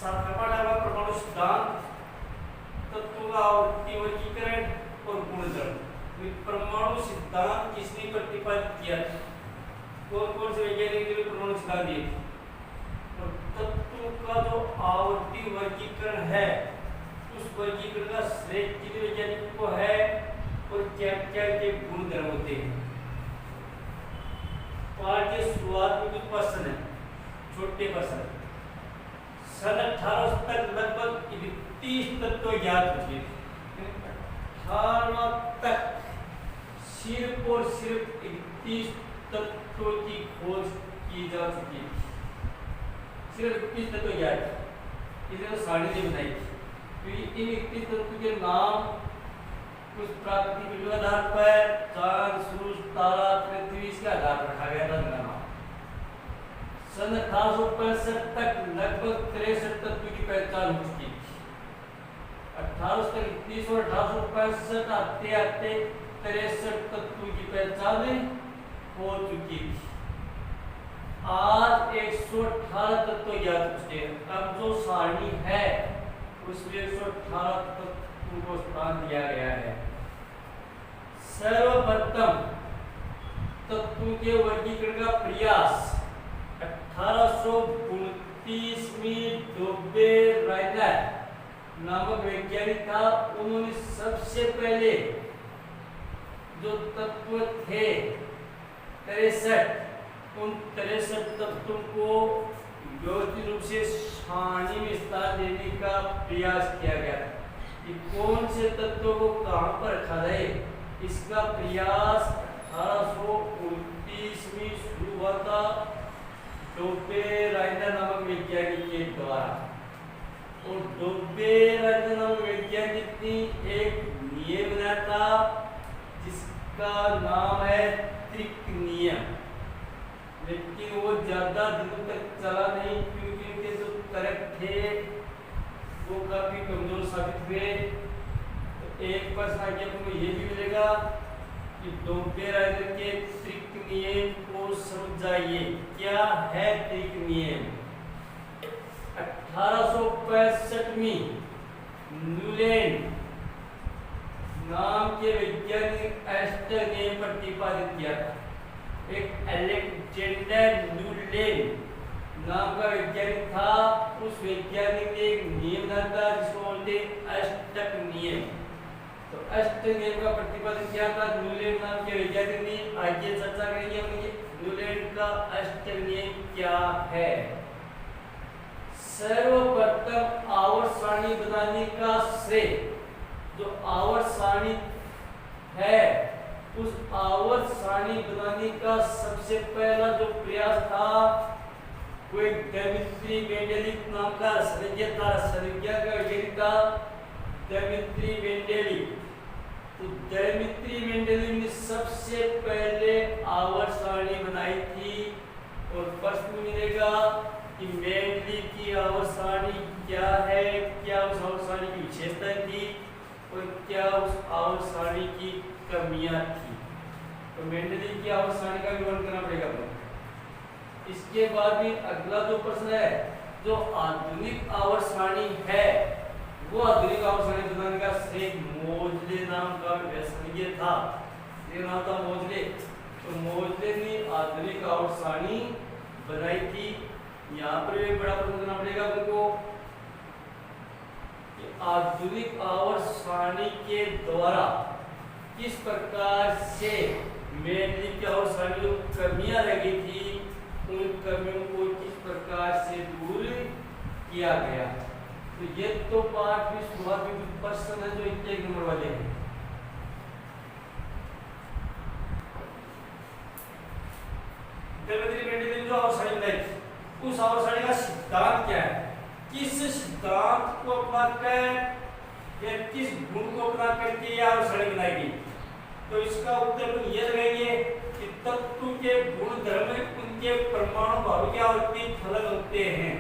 सातवां परमाणु सिद्धांत, तत्वों का आवर्ती वर्गीकरण और गुणधर्म। परमाणु सिद्धांत किसने प्रतिपादित किया? कौन कौन से वैज्ञानिक ने परमाणु सिद्धांत दिए? और तत्वों का जो आवर्ती वर्गीकरण है, उस वर्गीकरण का श्रेय किन वैज्ञानिकों को है और क्या क्या के गुणधर्म होते हैं? पाठ के शुरुआत में कुछ प्रश्न है, छोटे प्रश्न। सन 1800 तक लगभग 31 तत्व ज्ञात हो गए। 18 तक सिर्फ और सिर्फ 31 तत्वों की खोज की जा चुकी है। सिर्फ 31 तत्व ज्ञात है, इसे तो सारणी ने बनाई थी। तो इन 31 तत्वों के नाम कुछ प्राकृतिक विज्ञान आधार पर चांद, सूरज, तारा, पृथ्वी इसके आधार पर रखा गया था नाम। सन 1865 तक लगभग 63 तत्वों की पहचान हो चुकी थी। 1831 और 1865 आते आते 63 तत्वों की पहचान हो चुकी थी। आज 118 तत्व ज्ञात हो चुके हैं। अब जो सारणी है उसमें 118 तत्वों को स्थान दिया गया है। सर्वप्रथम तत्वों के वर्गीकरण का प्रयास 1829 में डोबे राइनर नामक वैज्ञानिक था। उन्होंने सबसे पहले जो तत्व थे 63, उन 63 तत्वों को व्यवस्थित रूप से सारणी में स्थान देने का प्रयास किया गया कि कौन से तत्वों को कहां पर रखा जाए। इसका प्रयास 1829 में शुरू हुआ था डोबे राइनर नामक वैज्ञानिक के द्वारा। और डोबे राइनर नामक वैज्ञानिक ने एक नियम बनाया था जिसका नाम है त्रिक नियम। लेकिन वो ज्यादा दिनों तक चला नहीं क्योंकि उनके जो तर्क थे वो काफी कमजोर साबित हुए। तो एक प्रश्न आगे आपको ये भी मिलेगा कि डोबे राइनर के त्रिक नियम को समझाइए। क्या है त्रिक नियम? 1865 में न्यूलैंड नाम के वैज्ञानिक एस्टर ने प्रतिपादित किया था। एक अलेक्जेंडर न्यूलैंड नाम का वैज्ञानिक था। उस वैज्ञानिक ने एक नियम बनाया था जिसको बोलते हैं एस्टर नियम। तो एस्टर नियम का प्रतिपादन किया था न्यूलैंड नाम के वैज्ञानिक ने। आइए चर्चा करेंगे हम न्यूलैंड का एस्टर नियम क्या है। सर्वप्रथम आवर्त सारणी बनाने का श्रेय जो आवर्त सारणी है, उस आवर्त सारणी बनाने का सबसे पहला जो प्रयास था वो एक दिमित्री मेंडेलिव नाम का सर्वज्ञ था, सर्वज्ञ का वैज्ञानिक था दिमित्री मेंडेलिव। तो दिमित्री मेंडेलिव ने सबसे पहले आवर्त सारणी बनाई थी। और प्रश्न मिलेगा कि मेंडेलिव की आवर्त सारणी क्या है, क्या उस आवर्त सारणी की विशेषताएं थी और क्या उस आवर्त सारणी की कमियां थी। तो मेंडेलिव की आवर्त सारणी का विवरण करना पड़ेगा। इसके बाद में अगला जो प्रश्न है, जो आधुनिक आवर्त सारणी है, वो आधुनिक आवर्त सारणी बनाने का श्रेय मोजले नाम का वैज्ञानिक था। ये नाम था मोजले। तो मोजले ने आधुनिक आवर्त सारणी बनाई थी। यहाँ पर एक बड़ा प्रश्न करना पड़ेगा आपको कि आधुनिक आवर्त सारणी के द्वारा किस प्रकार से मेंडेलिव की आवर्त सारणी जो कमियां रह गई थी उन कमियों को किस प्रकार से दूर किया गया। तो ये तो पाठ में शुरुआत में कुछ प्रश्न है जो 1 नंबर वाले हैं। दिमित्री मेंडेलिव जो आवर्त सारणी बनाई थी, उस आवर्त सारणी का सिद्धांत क्या है? किस सिद्धांत को अपनाकर या किस गुण को अपना करके यह आवर्त सारणी बनाई गई? तो इसका उत्तर हम ये लगाएंगे कि तत्व के गुण धर्म उनके परमाणु भारों के आवर्ती फलन होते हैं।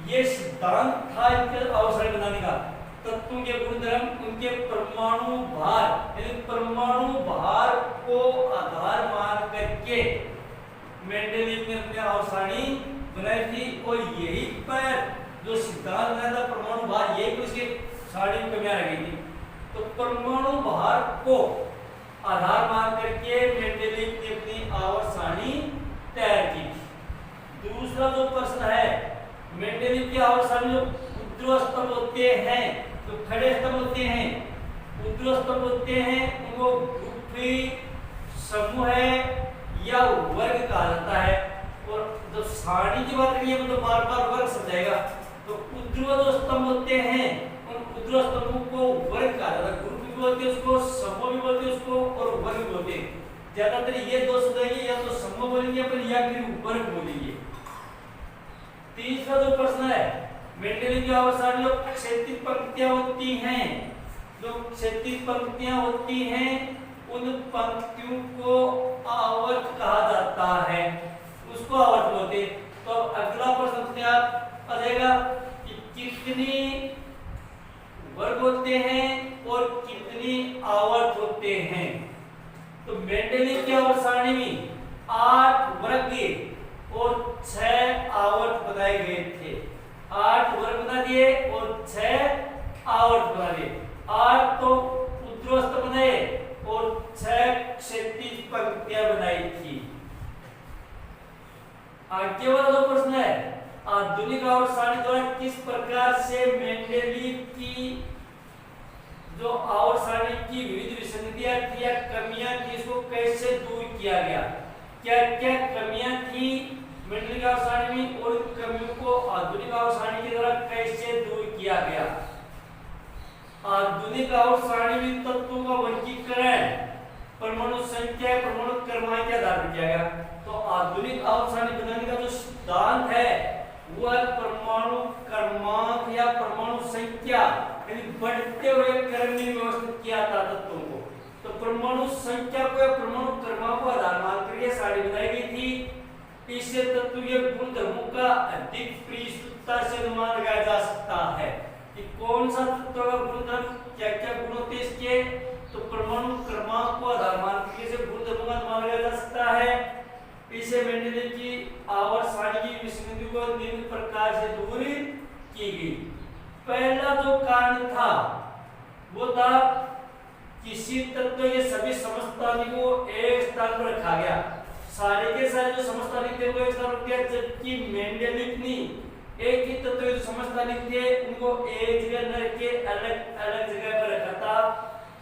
ये सिद्धांत था इनके आवर्त सारणी बनाने का। तत्वों के गुण धर्म उनके परमाणु भार, यानी परमाणु भार को आधार मान करके मेंडेलिव ने अपनी आवर्त सारणी बनाई थी। और यही पर जो सिद्धांत बनाया था परमाणु भार, यही कुछ सारणी में कमियां रह गई थी। तो परमाणु भार को आधार मान करके मेंडेलीव ने अपनी आवर्त सारणी तैयार की थी। दूसरा जो प्रश्न है, मेंडेलीव की आवर्त सारणी जो ऊर्ध्व स्तंभ होते हैं, जो खड़े स्तंभ होते हैं, ऊर्ध्व स्तंभ होते हैं, उनको ग्रुपी समूह है या वर्ग कहा जाता है। और जब सारणी की बात करिए तो बार बार वर्ग समझाएगा। तो ऊर्ध्व जो स्तंभ होते हैं उन ऊर्ध्व स्तंभों को वर्ग कहा जाता है। ग्रुप भी बोलते हैं उसको, समूह भी बोलते हैं उसको, और वर्ग भी बोलते हैं। ज्यादातर ये दो शब्द है, या तो समूह बोलेंगे अपन या फिर वर्ग बोलेंगे। तीसरा जो प्रश्न है, मेंडेलीव की आवर्त सारणी जो क्षैतिज पंक्तियां होती हैं, जो क्षैतिज पंक्तियां होती हैं, उन पंक्तियों को आवर्त कहा जाता है, उसको आवर्त बोलते हैं। तो अगला प्रश्न आ जाएगा कि कितनी वर्ग होते हैं और कितनी आवर्त होते हैं। तो मेंडेलीव की आवर्त सारणी में 8 वर्ग दिए और 6 आवर्त बताए गए थे। 8 वर्ग बता दिए और 6 आवर्त बता दिए। 8 तो ऊर्ध्व स्तंभ बनाए और 6 क्षैतिज पंक्तियां बनाई थी। आगे वाला जो प्रश्न है, आधुनिक आवर्त सारणी द्वारा किस प्रकार से मेंडेलीव की जो आवर्त सारणी की विविध विसंगतियां थी या कमियां थी, इसको कैसे दूर किया गया? क्या क्या कमियां थी मेंडेलीव की आवर्त सारणी में, और कमियों को आधुनिक आवर्त सारणी के द्वारा कैसे दूर किया गया? आधुनिक आवर्त सारणी में तत्वों का वर्गीकरण परमाणु संख्या, परमाणु क्रमांक के आधार पर किया गया। तो आधुनिक आवर्त सारणी बनाने का जो सिद्धांत है वह परमाणु क्रमांक या परमाणु संख्या यानी बढ़ते हुए क्रम में व्यवस्थित किया था तत्वों को। तो परमाणु संख्या को या परमाणु क्रमांक को आधार मानकर यह सारणी बनाई गई थी। इससे तत्व के गुणधर्मों का अधिक परिष्कृतता से अनुमान लगाया जा सकता है कि कौन सा तत्व का गुणधर्म, क्या क्या गुण होते हैं इसके। तो परमाणु क्रमांक को आधार मानकर इसे गुणधर्मों का अनुमान लगाया जा सकता है। इसे मेंडेलीव की आवर्त सारणी की विसंगतियों को निम्न प्रकार से दूर की गई। पहला जो कारण था वो था किसी तत्व के सभी समस्थानिकों को एक स्थान पर रखा गया। सारे के सारे जो समस्थानिक थे वो एक स्थान पर रखा गया, जबकि मेंडेलीव ने एक ही तत्व के जो समस्थानिक थे उनको एक जगह न रख के अलग अलग जगह पर रखा था।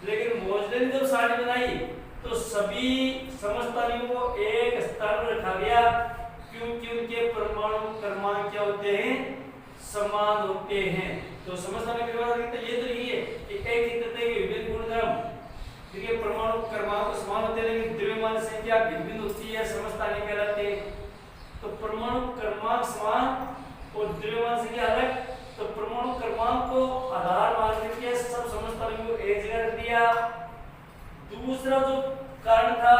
लेकिन मोजले ने जब सारणी बनाई तो सभी समस्थानिकों को एक स्थान पर रखा गया, क्योंकि उनके परमाणु क्रमांक क्या होते हैं, समान होते हैं। तो समस्थानिक ये तो नहीं है कि एक ही तत्व के विभिन्न गुणधर्म, देखिए परमाणु क्रमांक समान होते हैं लेकिन द्रव्यमान संख्या भिन्न होती है, समस्थानिक कहलाते हैं। तो परमाणु क्रमांक समान और द्रव्यमान संख्या अलग। तो परमाणु क्रमांक को आधार मान करके सब समस्थानिकों को एक जगह रख दिया। दूसरा जो कारण था,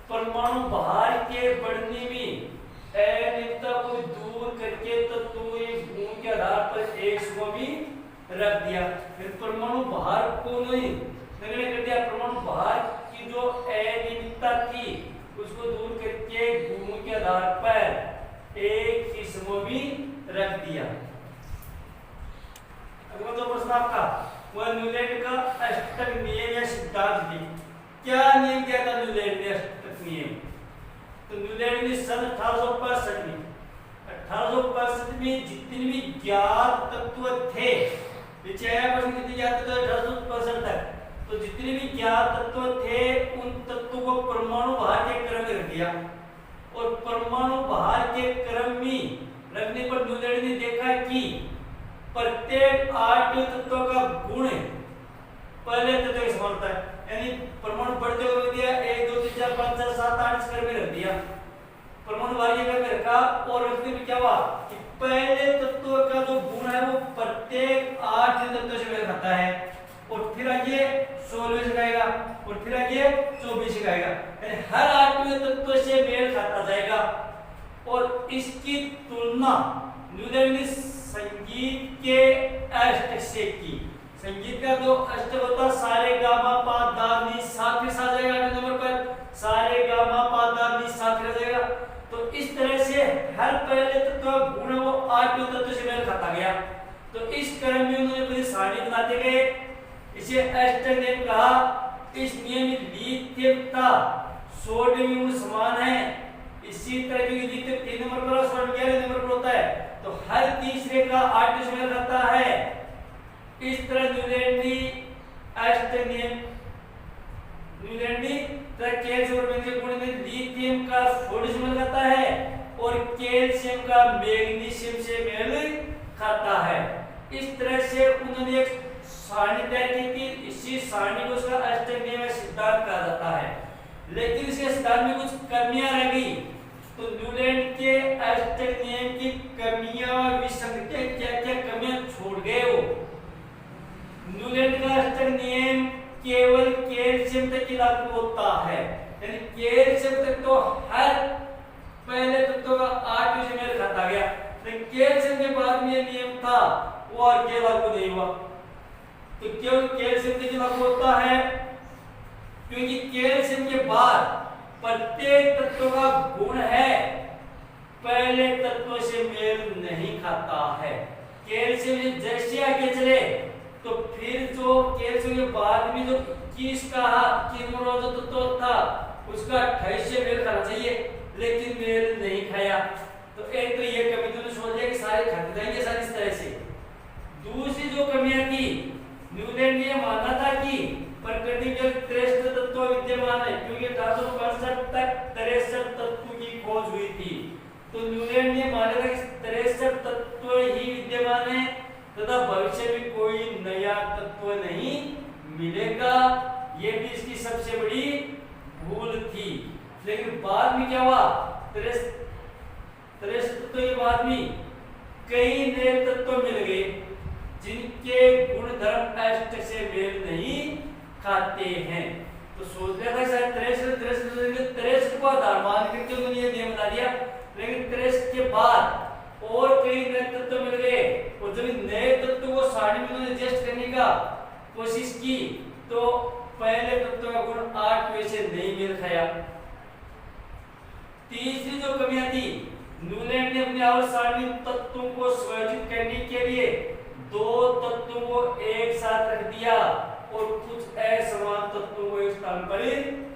परमाणु भार के बढ़ने में अनियमितता को दूर करके तत्वों के गुण के आधार पर एक समूह में रख दिया। फिर परमाणु भार को नहीं नगण्य कर दिया। परमाणु भार की जो अनियमितता थी उसको दूर करके गुणों के आधार पर एक ही समूह में रख दिया। अगला जो प्रश्न आपका वह न्यूलैंड का अष्टक नियम या सिद्धांत थी। क्या नियम क्या था न्यूलैंड ने अष्टक नियम? तो न्यूलैंड ने सन 1865 में जितने भी ज्ञात तत्व थे, कितने ज्ञात तत्व 1865 तक, तो जितने भी ज्ञात तत्व थे उन तत्वों को परमाणु भार के क्रम में रख दिया। और परमाणु भार के क्रम में रखने पर न्यूलैंड ने देखा कि प्रत्येक 8 तत्वों का गुण पहले तत्व के समान होता है, यानी परमाणु बढ़ते हुए रख दिया, 1 2 3 4 5 6 7 8 इस क्रम में रख दिया, परमाणु भार के क्रम में रखा। और रखने में क्या हुआ कि पहले तत्व का जो गुण है वो प्रत्येक 8 तत्वों से मेल खाता है, और फिर आगे 16 से आएगा, और फिर आगे 24 से आएगा, यानी हर 8वें तत्व से मेल खाता जाएगा। और इसकी तुलना न्यूलैंड ने संगीत के अष्टक से की। संगीत का जो अष्टक होता सारे गामा पा दा नी सा के साथ जाएगा, 8वें नंबर पर सारे गामा पा दा नी सा के जाएगा। तो इस तरह से हर पहले तत्व गुण वो 8वें तत्व से मेल खाता गया। तो इस क्रम में उन्होंने पूरी सारणी बनाते गए, इसे एस्टर नियम कहा। इस नियम में लिथियम का सोडियम में समान है, इसी तरह क्योंकि लिथियम 3 नंबर पर और सोडियम 11 नंबर पर होता है, तो हर तीसरे का 8 से मेल खाता है। इस तरह न्यूलैंडी एस्टर नियम, न्यूलैंडी तरह कैल्शियम और मैग्नीशियम गुण में लिथियम का सोडियम से मेल खाता है और कैल्शियम का मैग्नीशियम से मेल खाता है। इस तरह से उन्होंने एक सारणी तैयार की थी, इसी सारणी को उसका एस्टर नियम सिद्धांत कहा जाता है। लेकिन इसके सिद्धांत में कुछ कमियां रह गई, तो न्यूलैंड के एस्टर नियम की कमियां विसंगतियां क्या क्या कमियां छोड़ गए वो। न्यूलैंड का एस्टर नियम केवल कैल्शियम तक ही लागू होता है, यानी कैल्शियम तक तो हर पहले तत्व का 8 से मेल खाता गया, लेकिन कैल्शियम के बाद में ये नियम था वो आगे लागू नहीं हुआ। तो केवल कैल्शियम तक ही लागू होता है, क्योंकि कैल्शियम के बाद प्रत्येक तत्व का गुण है पहले तत्व से मेल नहीं खाता है। कैल्शियम जैसे आगे चले तो फिर जो कैल्शियम के बाद में जो 21 का जो तत्व था उसका 28 से मेल खाना चाहिए, लेकिन मेल नहीं खाया। तो एक तो ये कमी तुमने सोच लिया कि सारे खत्म जाएंगे सारे इस तरह से। दूसरी जो कमियां थी, न्यूलैंड ने माना था कि प्रकृति में 63 तत्व विद्यमान है, क्योंकि 1865 तक 63 तत्व की खोज हुई थी। तो न्यूलैंड ने माना था कि 63 तत्व ही विद्यमान है तथा भविष्य में कोई नया तत्व नहीं मिलेगा। ये भी इसकी सबसे बड़ी भूल थी। लेकिन बाद में क्या हुआ, 63 तत्व के बाद में कई नए तत्व मिल गए जिनके गुण धर्म एस्टर से मेल नहीं खाते हैं। तो सोच रहा था शायद 63 को आधार मान करके उन्होंने ये नियम बना दिया, लेकिन 63 के बाद और कई नए तत्व मिल गए और जब नए तत्व को सारणी में उन्होंने एडजस्ट करने का कोशिश की तो पहले तत्व का गुण 8 में से नहीं मिल खाया। तीसरी जो कमियां थी, न्यूलैंड ने अपने आवर्त सारणी तत्वों को संयोजित करने के लिए 2 तत्वों को एक साथ रख दिया और कुछ असमान तत्वों को एक स्थान पर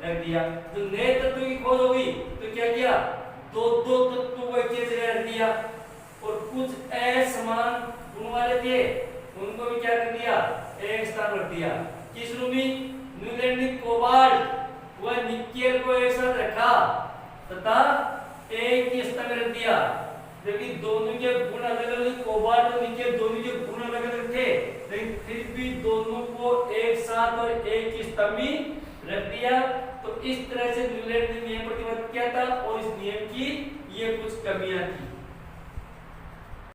रख दिया। तो नए तत्वों की खोज होगी तो क्या किया, 2 तत्वों को एक जगह रख दिया और कुछ असमान गुण वाले थे उनको भी क्या कर दिया, एक स्थान रख दिया। किस रूप में, न्यूलैंड ने कोबाल्ट व निकेल को एक साथ रखा तथा एक ही स्थान रख दिया, जबकि दोनों के गुण अलग अलग, कोबाल्ट और निकेल दोनों के गुण अलग अलग थे, लेकिन फिर भी दोनों को एक साथ और एक ही स्थान में रख दिया। तो इस तरह से न्यूलैंड ने नियम प्रतिबद्ध किया था और इस नियम की ये कुछ कमियां थी।